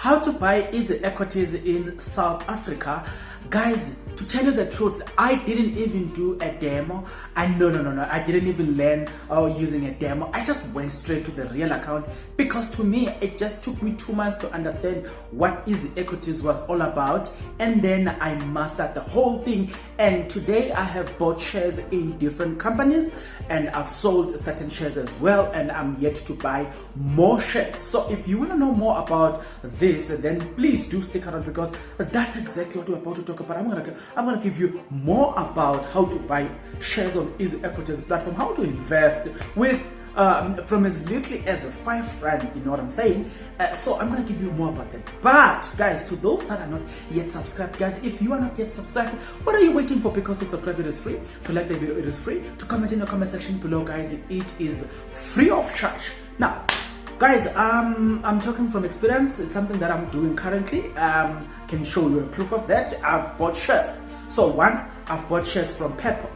how to buy easy equities in South Africa. Guys, to tell you the truth, I didn't even do a demo. No, I didn't even learn using a demo. I just went straight to the real account, because to me it just took me 2 months to understand what easy equities was all about, and then I mastered the whole thing. And today I have bought shares in different companies, and I've sold certain shares as well, and I'm yet to buy more shares. So if you want to know more about this, then please do stick around, because that's exactly what we're about to talk about. I'm gonna give you more about how to buy shares on easy equities platform, how to invest with from as little as R5, you know what I'm saying? So I'm gonna give you more about that. But guys, to those that are not yet subscribed, guys, if you are not yet subscribed, what are you waiting for? Because to subscribe, it is free. To like the video, it is free. To comment in the comment section below, guys, it is free of charge. Now guys, I'm talking from experience. It's something that I'm doing currently. Can show you a proof of that. I've bought shares. So one, I've bought shares from Pepco.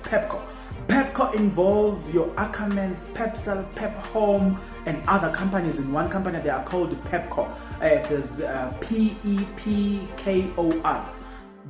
Pepco involve your Ackermans, Pepsel, Pep Home, and other companies in one company. They are called Pepco. It is Pepkor.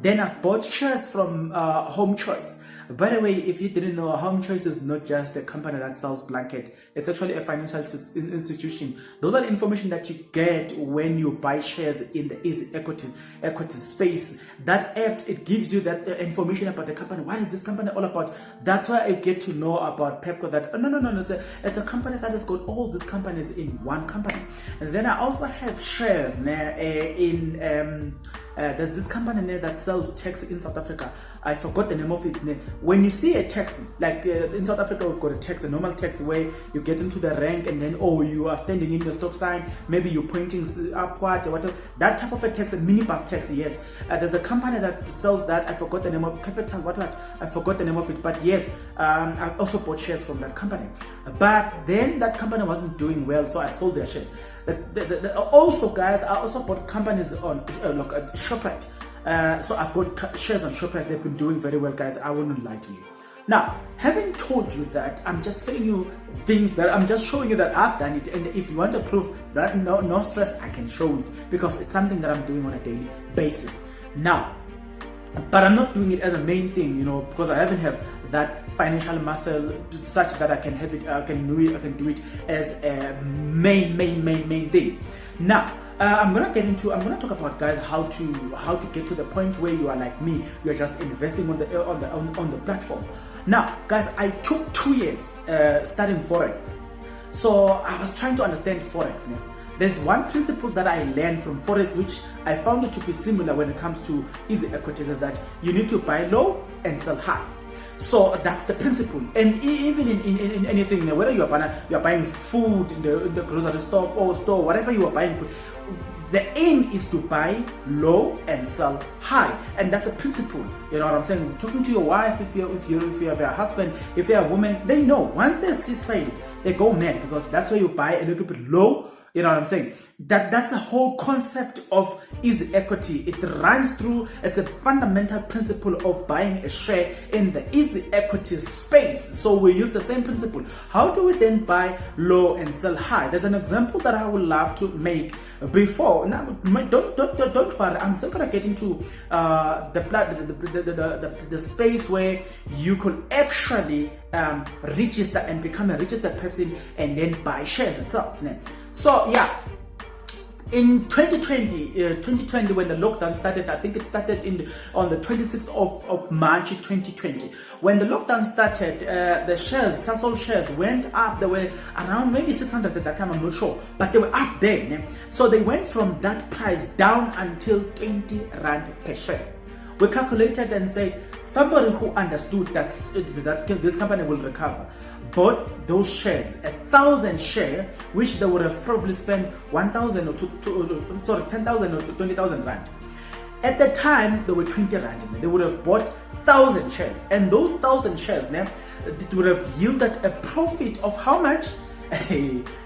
Then I've bought shares from Home Choice. By the way, if you didn't know, Home Choice is not just a company that sells blanket. It's actually a financial institution. Those are the information that you get when you buy shares in the easy equity space. That app, it gives you that information about the company. What is this company all about? That's why I get to know about Pepco. That no, it's a company that has got all these companies in one company. And then I also have shares in there's this company that sells taxi in South Africa. I forgot the name of it. When you see a taxi, like in South Africa, we've got a taxi, a normal taxi, where you get into the rank and then, you are standing in the stop sign, maybe you're pointing upward or whatever. That type of a taxi, minibus taxi, yes. There's a company that sells that. I forgot the name of Capital, what? I forgot the name of it. But yes, I also bought shares from that company. But then that company wasn't doing well, so I sold their shares. Also, guys, I also bought companies on Shoprite. So I've got shares on Shoprite. They've been doing very well, guys. I wouldn't lie to you. Now, having told you that, I'm just telling you things that I'm just showing you that I've done it. And if you want to prove that, no stress, I can show it, because it's something that I'm doing on a daily basis. Now, but I'm not doing it as a main thing, because I haven't have that financial muscle such that I can have it. I can do it as a main thing. Now, I'm gonna talk about, guys, how to get to the point where you are like me. You are just investing on the platform. Now, guys, I took 2 years studying forex. So I was trying to understand forex. There's one principle that I learned from forex, which I found it to be similar when it comes to easy equities, is that you need to buy low and sell high. So that's the principle. And even in anything, whether you are buying food in the grocery store or whatever you are buying food, the aim is to buy low and sell high, and that's a principle. You know what I'm saying? Talking to your wife, if you have a husband, if you're a woman, they know once they see sales, they go mad, because that's why you buy a little bit low. You know what I'm saying? That's the whole concept of easy equity. It runs through. It's a fundamental principle of buying a share in the easy equity space. So we use the same principle. How do we then buy low and sell high? There's an example that I would love to make before. Now, don't worry. I'm still gonna get into the space where you could actually register and become a registered person and then buy shares itself. So yeah, in 2020, when the lockdown started, I think it started on the 26th of March 2020. When the lockdown started, the shares, Sasol shares, went up. They were around maybe 600 at that time, I'm not sure, but they were up there. So they went from that price down until 20 Rand per share. We calculated and said, somebody who understood that this company will recover bought those shares, 1,000 shares, which they would have probably spent 1,000 or 10,000 or 20,000 Rand. At the time, they were 20 Rand. They would have bought 1,000 shares, and those 1,000 shares, it would have yielded a profit of how much?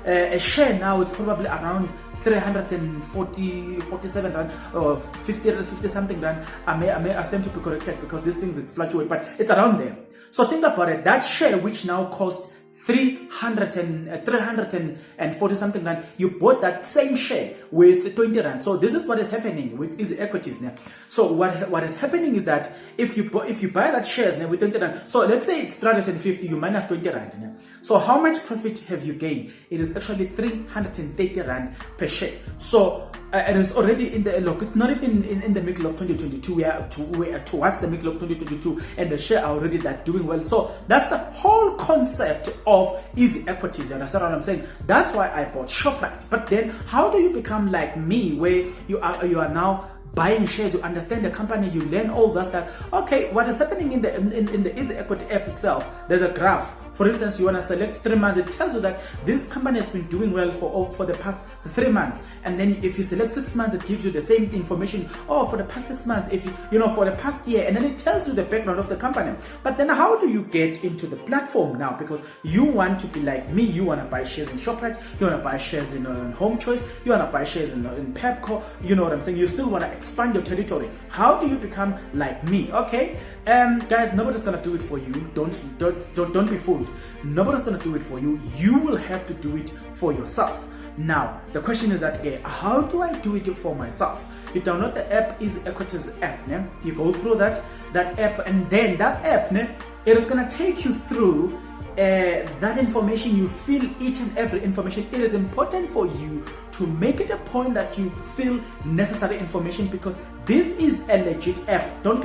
A share now is probably around 347 Rand or 50 something Rand. I may stand to be corrected, because these things fluctuate, but it's around there. So think about it. That share, which now costs 340 something rand, you bought that same share with 20 rand. So this is what is happening with Easy Equities now. So what is happening is that if you buy that shares now with 20 rand, so let's say it's 350, you minus 20 rand now. So how much profit have you gained? It is actually 330 rand per share. So and it's already in the look. It's not even in the middle of 2022. We are towards the middle of 2022, and the share are already that doing well. So that's the whole concept of Easy Equities. You understand what I'm saying? That's why I bought Shoprite. But then, how do you become like me, where you are now buying shares? You understand the company, you learn all that stuff. Okay, what is happening in the Easy Equity app itself? There's a graph. For instance, you want to select 3 months, it tells you that this company has been doing well for the past 3 months. And then if you select 6 months, it gives you the same information. Oh, for the past 6 months, if you for the past year, and then it tells you the background of the company. But then how do you get into the platform now? Because you want to be like me, you want to buy shares in Shoprite, you want to buy shares in Home Choice, you want to buy shares in Pepco, you know what I'm saying? You still want to expand your territory. How do you become like me? Okay, guys, nobody's gonna do it for you. Don't be fooled. Nobody's gonna do it for you. You will have to do it for yourself. Now the question is that, how do I do it for myself? You download the app, Easy Equities app. You go through that app, and then that app, it is gonna take you through that information. You fill each and every information. It is important for you to make it a point that you fill necessary information, because this is a legit app. Don't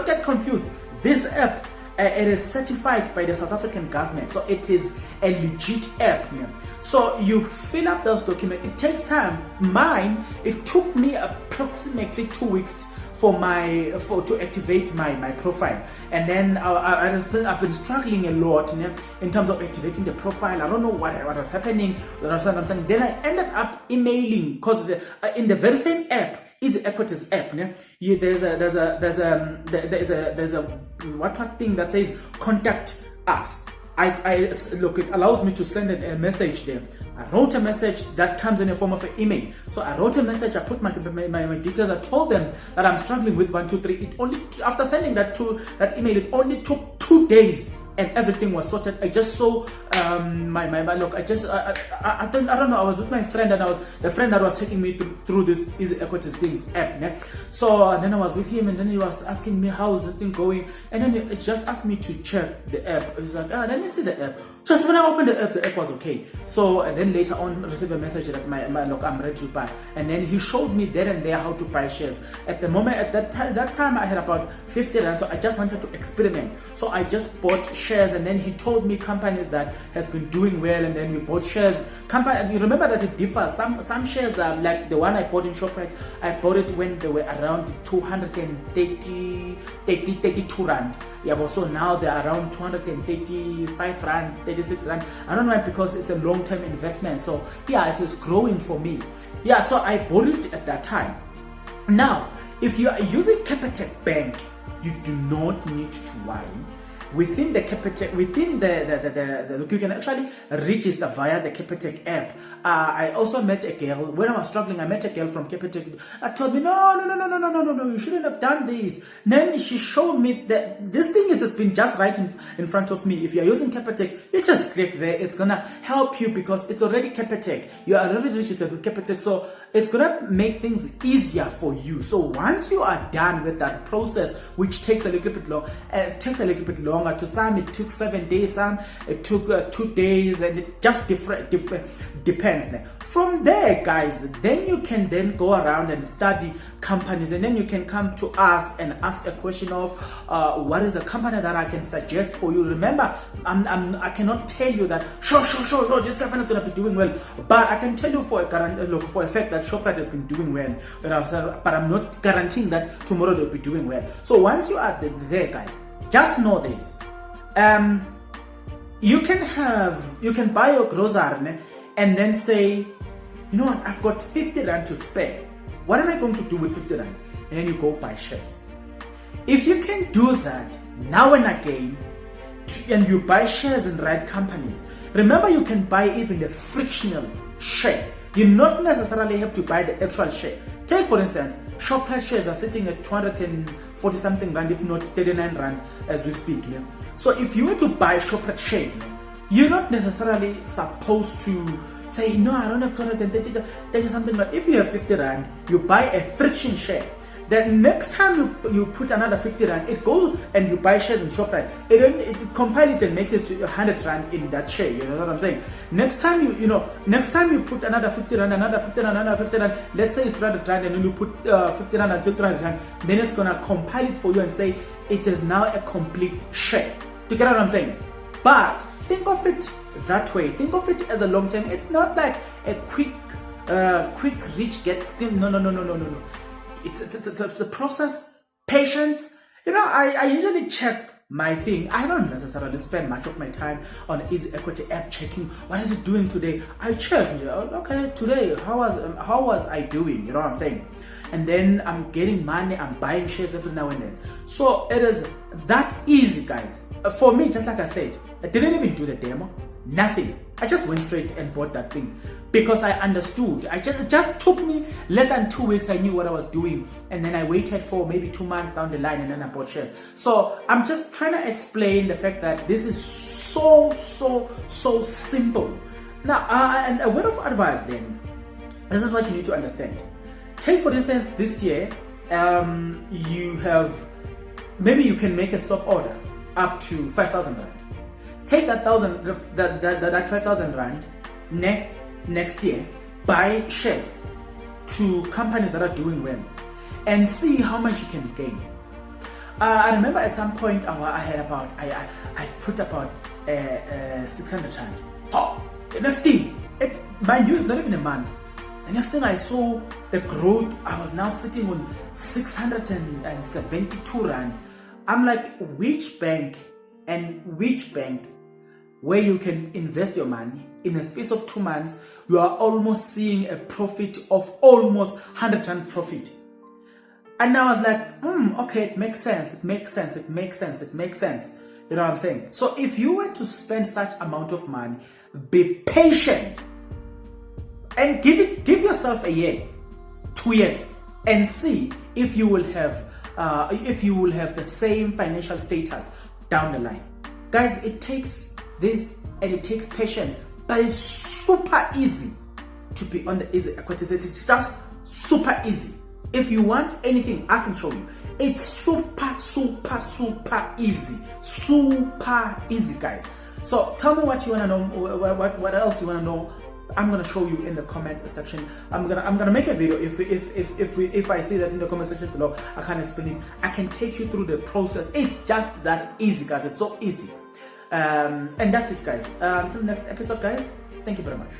get confused. This app, it is certified by the South African government, so it is a legit app. So you fill up those documents. It takes time. Mine, it took me approximately 2 weeks to activate my profile, and then I've been struggling a lot in terms of activating the profile. I don't know what was happening. Then I ended up emailing, because in the very same app, Easy Equities app, there's a what thing that says contact us. Look, it allows me to send a message there. I wrote a message that comes in the form of an email. So I wrote a message, I put my details, I told them that I'm struggling with 1, 2, 3. It only, after sending that email, it only took 2 days and everything was sorted. I just saw my look. I don't know. I was with my friend, and the friend that was taking me through this Easy Equities things app. So then I was with him, and then he was asking me, how is this thing going? And then he just asked me to check the app. He was like, let me see the app. Just when I opened the app was okay. So and then later on, received a message that look, I'm ready to buy. And then he showed me there and there how to buy shares. At the moment, at that time, I had about 50 rand, so I just wanted to experiment. So I just bought shares, and then he told me companies that has been doing well, and then we bought shares. You remember that it differs. Some shares are like the one I bought in Shoprite. I bought it when they were around 232 rand. Yeah, but so now they're around 235 rand, 36 rand. I don't know, because it's a long-term investment. So yeah, it is growing for me. Yeah, so I bought it at that time. Now, if you are using Capitec Bank, you do not need to worry. Within the Capitec, you can actually register via the Capitec app. I also met a girl when I was struggling. I met a girl from Capitec. I told me, no, you shouldn't have done this. Then she showed me that this thing has been just right in front of me. If you're using Capitec, you just click there. It's gonna help you because it's already Capitec. You are already registered with Capitec, so it's gonna make things easier for you. So once you are done with that process, which takes a little bit long, longer. To some it took 7 days, some it took 2 days, and it just depends. From there, guys, then you can then go around and study companies, and then you can come to us and ask a question of what is a company that I can suggest for you. Remember, I cannot tell you that sure this company is going to be doing well, but I can tell you for a fact that Shoprite has been doing well, but I'm not guaranteeing that tomorrow they'll be doing well. So once you are there, guys, just know this. You can buy your grocery and then say, you know what, I've got 50 rand to spare. What am I going to do with 50 rand? And then you go buy shares. If you can do that now and again, and you buy shares in right companies, remember you can buy even the fractional share. You not necessarily have to buy the actual share. Take for instance, Shoprite shares are sitting at 240 something rand, if not 39 rand as we speak. So if you were to buy Shoprite shares, you're not necessarily supposed to say, no, I don't have 230 something. But if you have 50 rand, you buy a friction share. Then next time you put another 50 rand, it goes and you buy shares in ShopRite. It compile it and make it to 100 rand in that share. You know what I'm saying? Next time next time you put another 50 rand, another 50 rand, another 50 rand. Let's say it's 300 rand, and then you put 50 rand until 300 rand. Then it's gonna compile it for you and say it is now a complete share. Do you get what I'm saying? But think of it that way. Think of it as a long term. It's not like a quick rich get scheme. No. It's a process, patience. I usually check my thing. I don't necessarily spend much of my time on Easy Equity app checking what is it doing today. I check, okay, today how was I doing? You know what I'm saying? And then I'm getting money, I'm buying shares every now and then. So it is that easy, guys. For me, just like I said, I didn't even do the demo, nothing. I just went straight and bought that thing because I understood. It just took me less than 2 weeks. I knew what I was doing, and then I waited for maybe 2 months down the line, and then I bought shares. So I'm just trying to explain the fact that this is so simple. Now, and a word of advice then, this is what you need to understand. Take for instance this year, maybe you can make a stop order up to 5,000 rand. Take that 5,000 rand next year, buy shares to companies that are doing well, and see how much you can gain. I remember at some point I put about 600 rand. Oh, the next thing, mind you, it's not even a month. The next thing I saw the growth. I was now sitting on 672 rand. I'm like, which bank where you can invest your money in a space of 2 months, you are almost seeing a profit of almost 100 rand profit. And I was like, okay, it makes sense. You know what I'm saying? So if you were to spend such amount of money, be patient and give yourself a year, 2 years, and see if you will have the same financial status down the line. Guys, it takes this and it takes patience, but it's super easy to be on the Easy Equities. It's just super easy. If you want anything, I can show you. It's super easy. Super easy, guys. So tell me what you want to know, what else you want to know. I'm gonna show you in the comment section. I'm gonna make a video if I see that in the comment section below I can't explain it. I can take you through the process. It's just that easy, guys. It's so easy. And that's it, guys. Until the next episode, guys. Thank you very much.